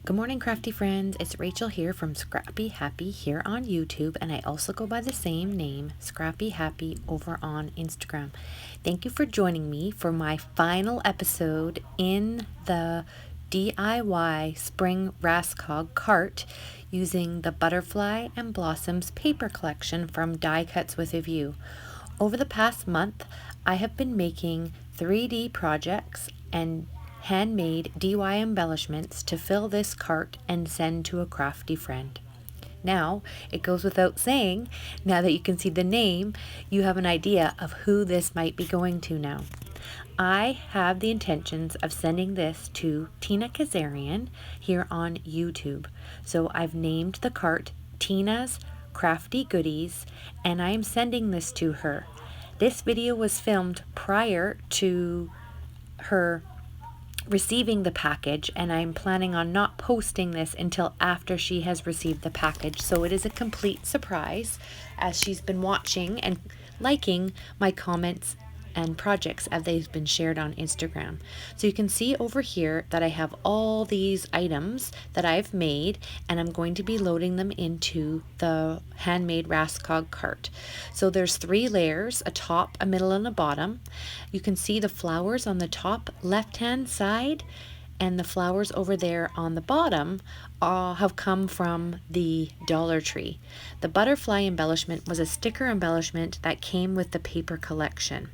Good morning, crafty friends. It's Rachel here from Scrappy Happy here on YouTube, and I also go by the same name, Scrappy Happy, over on Instagram. Thank you for joining me for my final episode in the DIY Spring Raskog cart using the Butterfly and Blossoms paper collection from Die Cuts with a View. Over the past month, I have been making 3D projects and handmade DIY embellishments to fill this cart and send to a crafty friend. Now, it goes without saying, now that you can see the name, you have an idea of who this might be going to now. I have the intentions of sending this to Tina Kazarian here on YouTube. So I've named the cart Tina's Crafty Goodies, and I am sending this to her. This video was filmed prior to her receiving the package, and I'm planning on not posting this until after she has received the package, so it is a complete surprise as she's been watching and liking my comments and projects as they've been shared on Instagram. So you can see over here that I have all these items that I've made, and I'm going to be loading them into the handmade Raskog cart. So there's 3 layers, a top, a middle, and a bottom. You can see the flowers on the top left hand side, and the flowers over there on the bottom have come from the Dollar Tree. The butterfly embellishment was a sticker embellishment that came with the paper collection.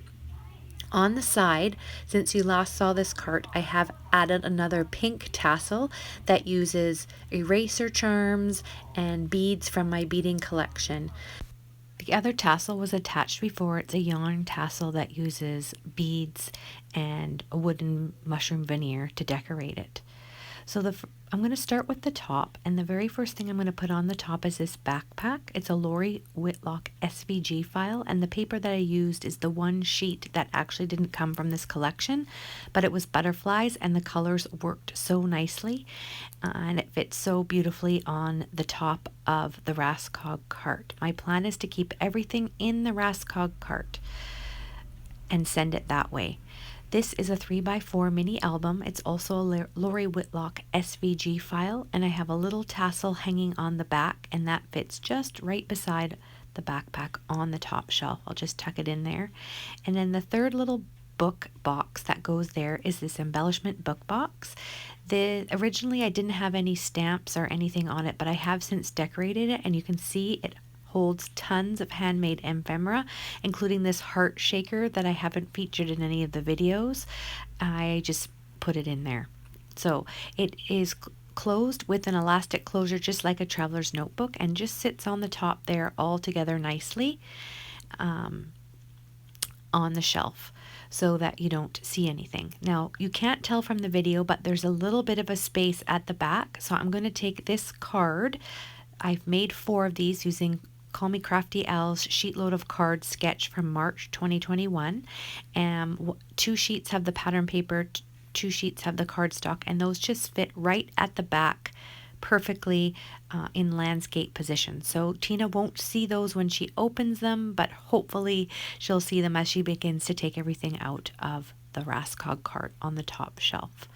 On the side, since you last saw this cart, I have added another pink tassel that uses eraser charms and beads from my beading collection. The other tassel was attached before. It's a yarn tassel that uses beads and a wooden mushroom veneer to decorate it. So I'm going to start with the top, and the very first thing I'm going to put on the top is this backpack. It's a Lori Whitlock SVG file, and the paper that I used is the one sheet that actually didn't come from this collection, but it was butterflies, and the colors worked so nicely, and it fits so beautifully on the top of the Raskog cart. My plan is to keep everything in the Raskog cart and send it that way. This is a 3x4 mini album. It's also a Lori Whitlock SVG file, and I have a little tassel hanging on the back, and that fits just right beside the backpack on the top shelf. I'll just tuck it in there. And then the third little book box that goes there is this Embellishment Book Box. Originally I didn't have any stamps or anything on it, but I have since decorated it, and you can see it holds tons of handmade ephemera, including this heart shaker that I haven't featured in any of the videos. I just put it in there. So it is closed with an elastic closure, just like a traveler's notebook, and just sits on the top there all together nicely on the shelf, so that you don't see anything. Now, you can't tell from the video, but there's a little bit of a space at the back, so I'm going to take this card. I've made 4 of these using Call Me Crafty Al's sheetload of cards sketch from March 2021. 2 sheets have the pattern paper, 2 sheets have the cardstock, and those just fit right at the back perfectly in landscape position. So Tina won't see those when she opens them, but hopefully she'll see them as she begins to take everything out of the Raskog cart on the top shelf.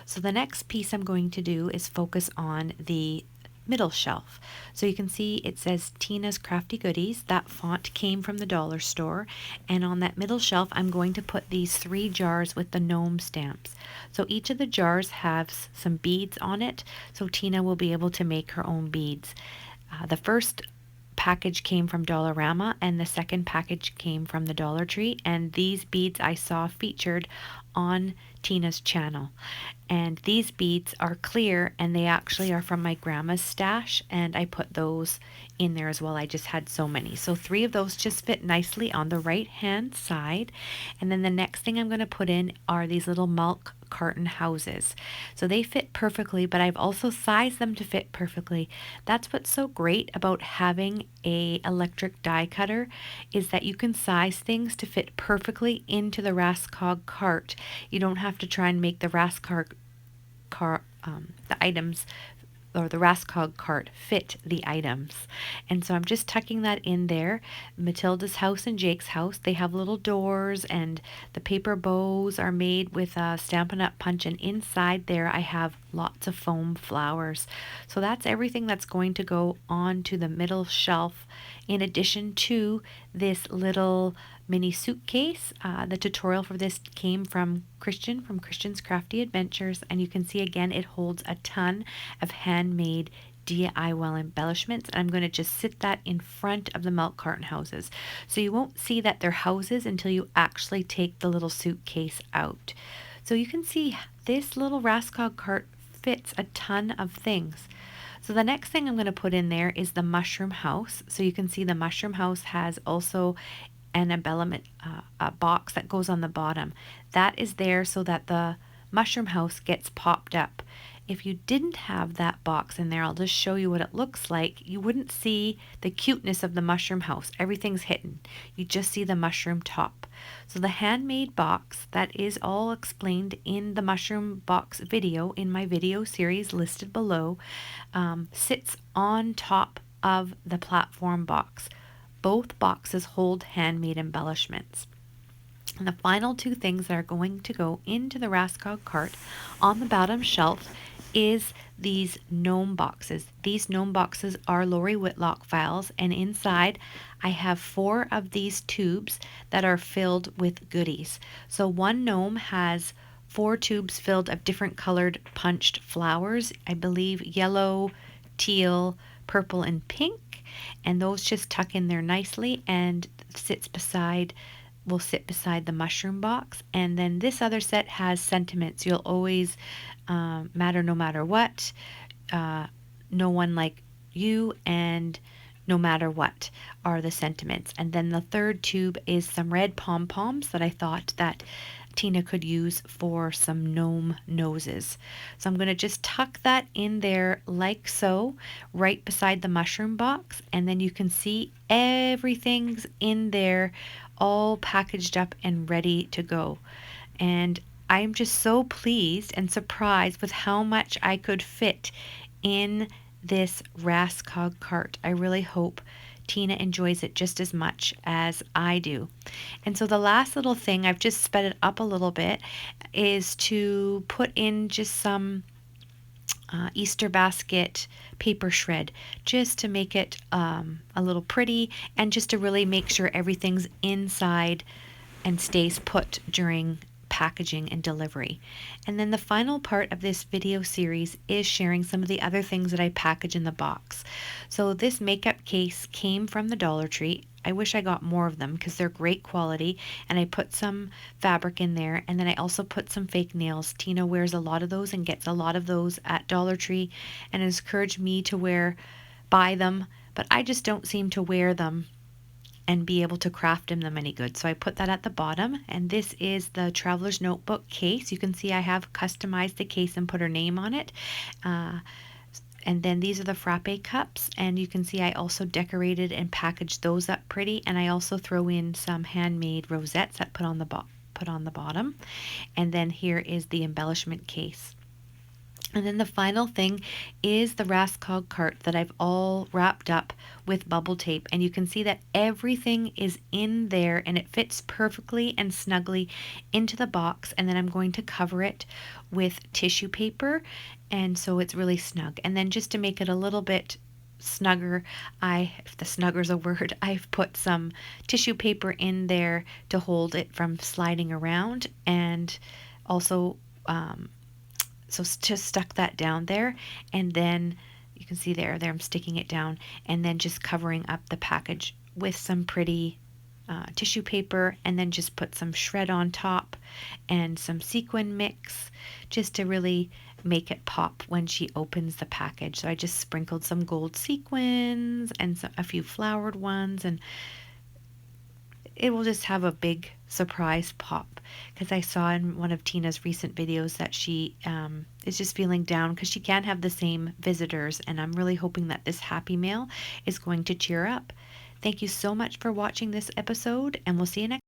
So the next piece I'm going to do is focus on the middle shelf. So you can see it says Tina's Crafty Goodies. That font came from the dollar store, and on that middle shelf I'm going to put these 3 jars with the gnome stamps. So each of the jars has some beads on it, so Tina will be able to make her own beads. The first package came from Dollarama, and the second package came from the Dollar Tree, and these beads I saw featured on Tina's channel. And these beads are clear, and they actually are from my grandma's stash, and I put those in there as well. I just had so many. So 3 of those just fit nicely on the right hand side. And then the next thing I'm going to put in are these little milk carton houses. So they fit perfectly, but I've also sized them to fit perfectly. That's what's so great about having a electric die cutter, is that you can size things to fit perfectly into the Raskog cart. You don't have to try and make the Raskog the items the Raskog cart fit the items. And so I'm just tucking that in there. Matilda's house and Jake's house, they have little doors, and the paper bows are made with a Stampin' Up! Punch, and inside there I have lots of foam flowers. So that's everything that's going to go onto the middle shelf, in addition to this little mini suitcase. The tutorial for this came from Christian from Christian's Crafty Adventures, and you can see again it holds a ton of handmade DIY embellishments. I'm going to just sit that in front of the milk carton houses, so you won't see that they're houses until you actually take the little suitcase out. So you can see this little Raskog cart fits a ton of things. So the next thing I'm going to put in there is the mushroom house. So you can see the mushroom house has also an embellishment box that goes on the bottom. That is there so that the mushroom house gets popped up. If you didn't have that box in there, I'll just show you what it looks like. You wouldn't see the cuteness of the mushroom house. Everything's hidden. You just see the mushroom top. So the handmade box, that is all explained in the mushroom box video in my video series listed below, sits on top of the platform box. Both boxes hold handmade embellishments. And the final two things that are going to go into the Raskog cart on the bottom shelf is these gnome boxes. These gnome boxes are Lori Whitlock files, and inside I have 4 of these tubes that are filled with goodies. So one gnome has 4 tubes filled of different colored punched flowers. I believe yellow, teal, purple, and pink. And those just tuck in there nicely and will sit beside the mushroom box. And then this other set has sentiments. You'll always matter no matter what, no one like you, and no matter what are the sentiments. And then the third tube is some red pom-poms that I thought that Tina could use for some gnome noses. So I'm going to just tuck that in there like so, right beside the mushroom box, and then you can see everything's in there all packaged up and ready to go. And I'm just so pleased and surprised with how much I could fit in this Raskog cart. I really hope Tina enjoys it just as much as I do. And so the last little thing, I've just sped it up a little bit, is to put in just some Easter basket paper shred, just to make it a little pretty, and just to really make sure everything's inside and stays put during packaging and delivery. And then the final part of this video series is sharing some of the other things that I package in the box. So this makeup case came from the Dollar Tree. I wish I got more of them because they're great quality, and I put some fabric in there, and then I also put some fake nails. Tina wears a lot of those and gets a lot of those at Dollar Tree, and has encouraged me to buy them, but I just don't seem to wear them and be able to craft in them any good. So I put that at the bottom, and this is the Traveler's Notebook case. You can see I have customized the case and put her name on it. And then these are the frappe cups, and you can see I also decorated and packaged those up pretty, and I also throw in some handmade rosettes that put on the bottom. And then here is the embellishment case. And then the final thing is the Raskog cart that I've all wrapped up with bubble tape. And you can see that everything is in there, and it fits perfectly and snugly into the box. And then I'm going to cover it with tissue paper, and so it's really snug. And then just to make it a little bit snugger, if the snugger's a word, I've put some tissue paper in there to hold it from sliding around, and also so just stuck that down there, and then you can see there I'm sticking it down, and then just covering up the package with some pretty tissue paper, and then just put some shred on top and some sequin mix just to really make it pop when she opens the package. So I just sprinkled some gold sequins and a few flowered ones, and it will just have a big surprise pop, because I saw in one of Tina's recent videos that she is just feeling down because she can't have the same visitors, and I'm really hoping that this happy mail is going to cheer up. Thank you so much for watching this episode, and we'll see you next